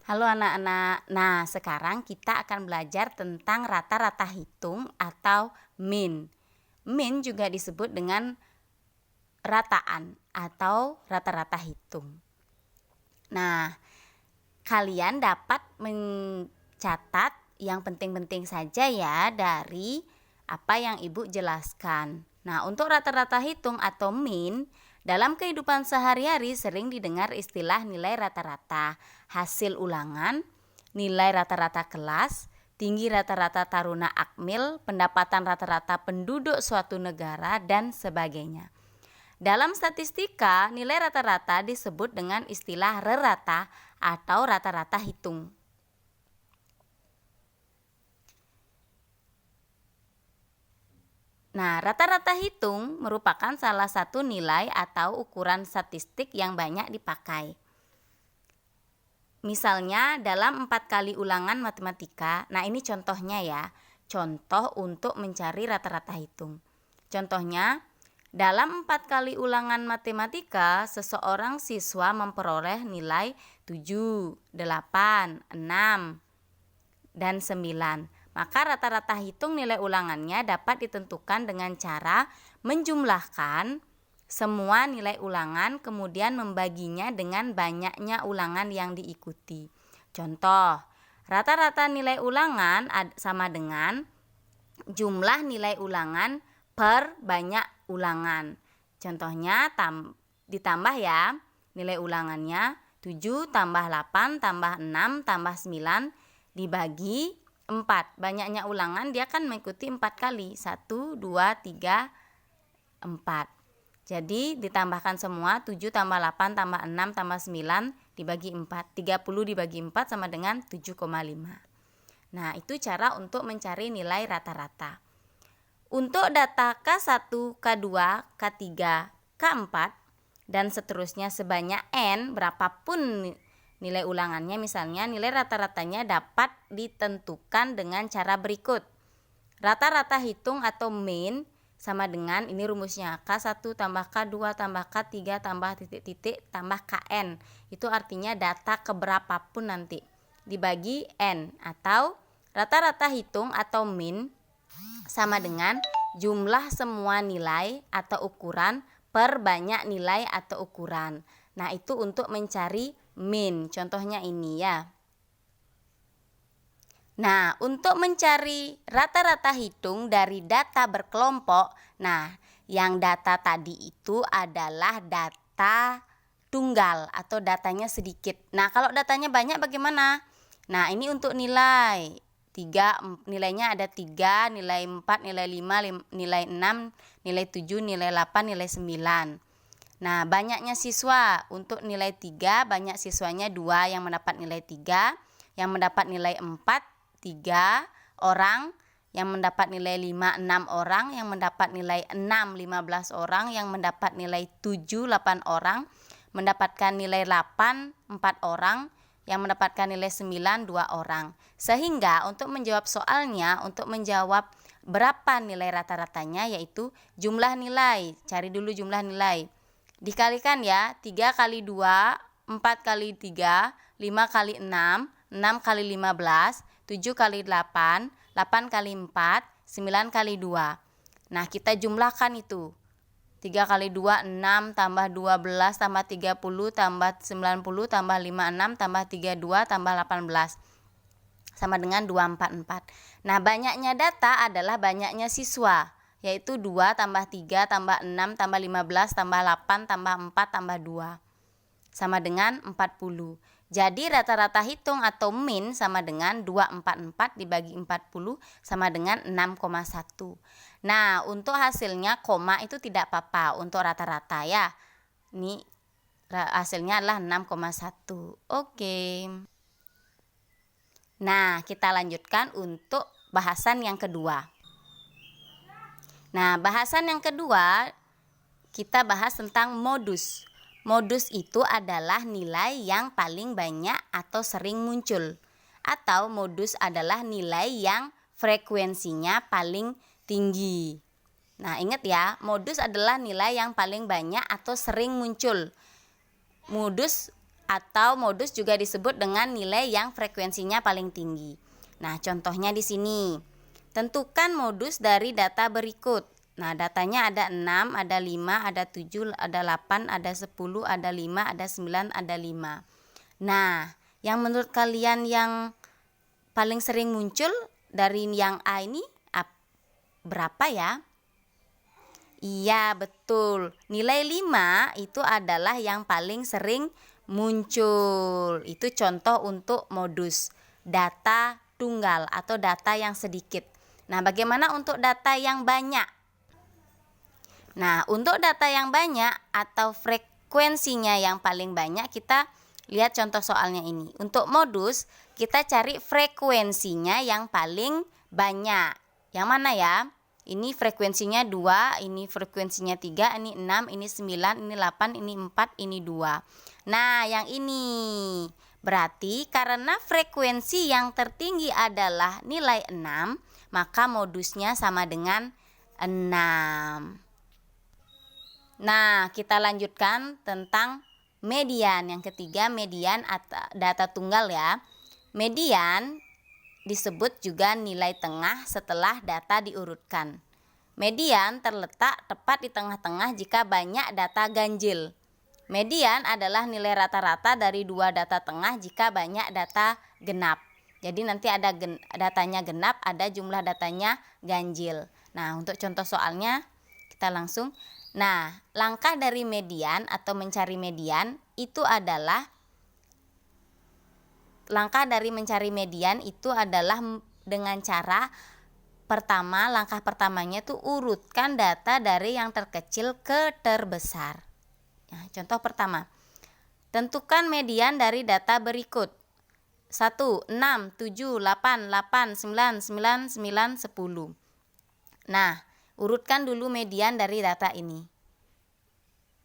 Halo anak-anak, nah sekarang kita akan belajar tentang rata-rata hitung atau min. Min juga disebut dengan rataan atau rata-rata hitung. Nah, kalian dapat mencatat yang penting-penting saja ya dari apa yang ibu jelaskan. Nah, untuk rata-rata hitung atau min, dalam kehidupan sehari-hari sering didengar istilah nilai rata-rata, hasil ulangan, nilai rata-rata kelas, tinggi rata-rata taruna akmil, pendapatan rata-rata penduduk suatu negara, dan sebagainya. Dalam statistika, nilai rata-rata disebut dengan istilah rerata atau rata-rata hitung. Nah, rata-rata hitung merupakan salah satu nilai atau ukuran statistik yang banyak dipakai. Misalnya dalam 4 kali ulangan matematika, nah ini contohnya ya, contoh untuk mencari rata-rata hitung. Contohnya, dalam 4 kali ulangan matematika, seseorang siswa memperoleh nilai 7, 8, 6, dan 9. Maka rata-rata hitung nilai ulangannya dapat ditentukan dengan cara menjumlahkan semua nilai ulangan kemudian membaginya dengan banyaknya ulangan yang diikuti. Contoh, rata-rata nilai ulangan sama dengan jumlah nilai ulangan per banyak ulangan. Contohnya ditambah ya nilai ulangannya 7 tambah 8 tambah 6 tambah 9 dibagi 4. Banyaknya ulangan dia kan mengikuti 4 kali. 1, 2, 3, 4. Jadi ditambahkan semua 7 tambah 8 tambah 6 tambah 9 dibagi 4. 30 dibagi 4 sama dengan 7,5. Nah, itu cara untuk mencari nilai rata-rata. Untuk data K1, K2, K3, K4 dan seterusnya sebanyak N berapapun nilai ulangannya, misalnya nilai rata-ratanya dapat ditentukan dengan cara berikut. Rata-rata hitung atau min sama dengan, ini rumusnya, K1 tambah K2 tambah K3 tambah titik-titik tambah KN. Itu artinya data keberapapun nanti dibagi N, atau rata-rata hitung atau min sama dengan jumlah semua nilai atau ukuran per banyak nilai atau ukuran. Nah, itu untuk mencari min. Contohnya ini ya. Nah, untuk mencari rata-rata hitung dari data berkelompok, nah, yang data tadi itu adalah data tunggal atau datanya sedikit. Nah, kalau datanya banyak bagaimana? Nah, ini untuk nilai. Nilainya ada 3, nilai 4, nilai 5, nilai 6, nilai 7, nilai 8, nilai 9. Nah, banyaknya siswa untuk nilai 3, banyak siswanya 2 yang mendapat nilai 3, yang mendapat nilai 4, 3 orang, yang mendapat nilai 5, 6 orang, yang mendapat nilai 6, 15 orang, yang mendapat nilai 7, 8 orang, mendapatkan nilai 8, 4 orang, yang mendapatkan nilai 9, 2 orang. Sehingga untuk menjawab soalnya, untuk menjawab berapa nilai rata-ratanya, yaitu jumlah nilai. Cari dulu jumlah nilai. Dikalikan ya, 3 kali 2, 4 kali 3, 5 kali 6, 6 kali 15, 7 kali 8, 8 kali 4, 9 kali 2. Nah, kita jumlahkan itu. 3 kali 2, 6, tambah 12, tambah 30, tambah 90, tambah 56, tambah 32, tambah 18. Sama dengan 244. Nah, banyaknya data adalah banyaknya siswa, yaitu 2 tambah 3 tambah 6 tambah 15 tambah 8 tambah 4 tambah 2. Sama dengan 40. Jadi rata-rata hitung atau min sama dengan 244 dibagi 40 sama dengan 6,1. Nah, untuk hasilnya koma itu tidak apa-apa untuk rata-rata ya. Ini hasilnya adalah 6,1. Oke. Nah, kita lanjutkan untuk bahasan yang kedua. Nah, bahasan yang kedua kita bahas tentang modus. Modus itu adalah nilai yang paling banyak atau sering muncul. Atau modus adalah nilai yang frekuensinya paling tinggi. Nah, ingat ya, modus adalah nilai yang paling banyak atau sering muncul. Modus atau modus juga disebut dengan nilai yang frekuensinya paling tinggi. Nah, contohnya di sini. Tentukan modus dari data berikut. Nah, datanya ada 6, ada 5, ada 7, ada 8, ada 10, ada 5, ada 9, ada 5. Nah, yang menurut kalian yang paling sering muncul dari yang A ini berapa ya? Iya, betul. Nilai 5 itu adalah yang paling sering muncul. Itu contoh untuk modus data tunggal atau data yang sedikit. Nah, bagaimana untuk data yang banyak? Nah, untuk data yang banyak atau frekuensinya yang paling banyak, kita lihat contoh soalnya ini. Untuk modus, kita cari frekuensinya yang paling banyak. Yang mana ya? Ini frekuensinya 2, ini frekuensinya 3, ini 6, ini 9, ini 8, ini 4, ini 2. Nah, yang ini berarti karena frekuensi yang tertinggi adalah nilai 6, maka modusnya sama dengan 6. Nah, kita lanjutkan tentang median. Yang ketiga, median atau data tunggal ya. Median disebut juga nilai tengah setelah data diurutkan. Median terletak tepat di tengah-tengah jika banyak data ganjil. Median adalah nilai rata-rata dari dua data tengah jika banyak data genap. Jadi nanti ada datanya genap, ada jumlah datanya ganjil. Nah, untuk contoh soalnya kita langsung. Nah, langkah dari median atau mencari median itu adalah dengan cara pertama, langkah pertamanya tuh urutkan data dari yang terkecil ke terbesar. Nah, contoh pertama, tentukan median dari data berikut. 1, 6, 7, 8, 8, 9, 9, 9, 10. Nah, urutkan dulu median dari data ini.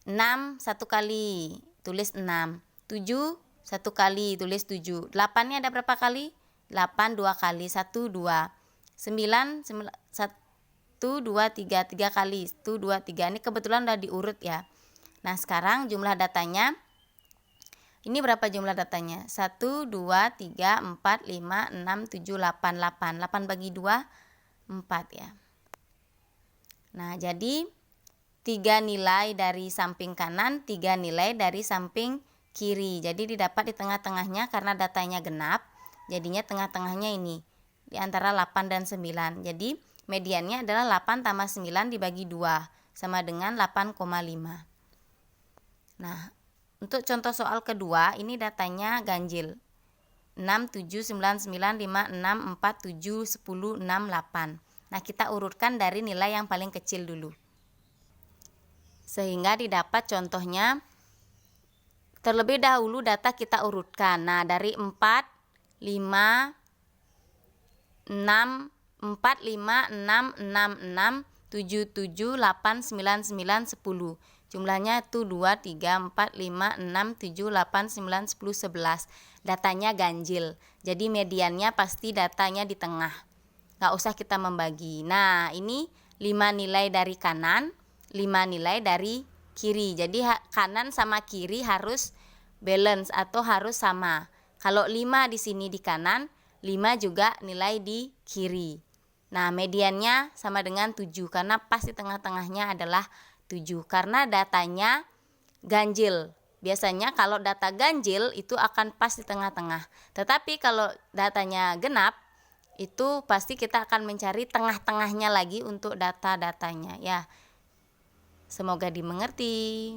6 satu kali, tulis 6. 7 satu kali, tulis 7. 8-nya ada berapa kali? 8 2 kali, 1 2. 9 1 2 3 3 kali, 1 2 3. Ini kebetulan udah diurut ya. Nah, sekarang jumlah datanya. Ini berapa jumlah datanya? 1 2 3 4 5 6 7 8 8. 8 bagi 2 4 ya. Nah, jadi 3 nilai dari samping kanan, 3 nilai dari samping kiri. Jadi didapat di tengah-tengahnya karena datanya genap. Jadinya tengah-tengahnya ini di antara 8 dan 9. Jadi mediannya adalah 8 tambah 9 dibagi 2 sama dengan 8,5. Nah, untuk contoh soal kedua ini datanya ganjil. 6, 7, 9, 9, 5, 6, 4, 7, 10, 6, 8. Nah, kita urutkan dari nilai yang paling kecil dulu. Sehingga didapat contohnya. Terlebih dahulu data kita urutkan. Nah, dari 4, 5, 6, 4, 5, 6, 6, 6, 7, 7, 8, 9, 9, 10. Jumlahnya itu 2, 3, 4, 5, 6, 7, 8, 9, 10, 11. Datanya ganjil. Jadi mediannya pasti datanya di tengah. Nggak usah kita membagi. Nah, ini 5 nilai dari kanan, 5 nilai dari kiri. Jadi kanan sama kiri harus balance atau harus sama. Kalau 5 di sini di kanan, 5 juga nilai di kiri. Nah, mediannya sama dengan 7 karena pas di tengah-tengahnya adalah 7 karena datanya ganjil. Biasanya kalau data ganjil itu akan pas di tengah-tengah. Tetapi kalau datanya genap itu pasti kita akan mencari tengah-tengahnya lagi untuk data-datanya ya. Semoga dimengerti.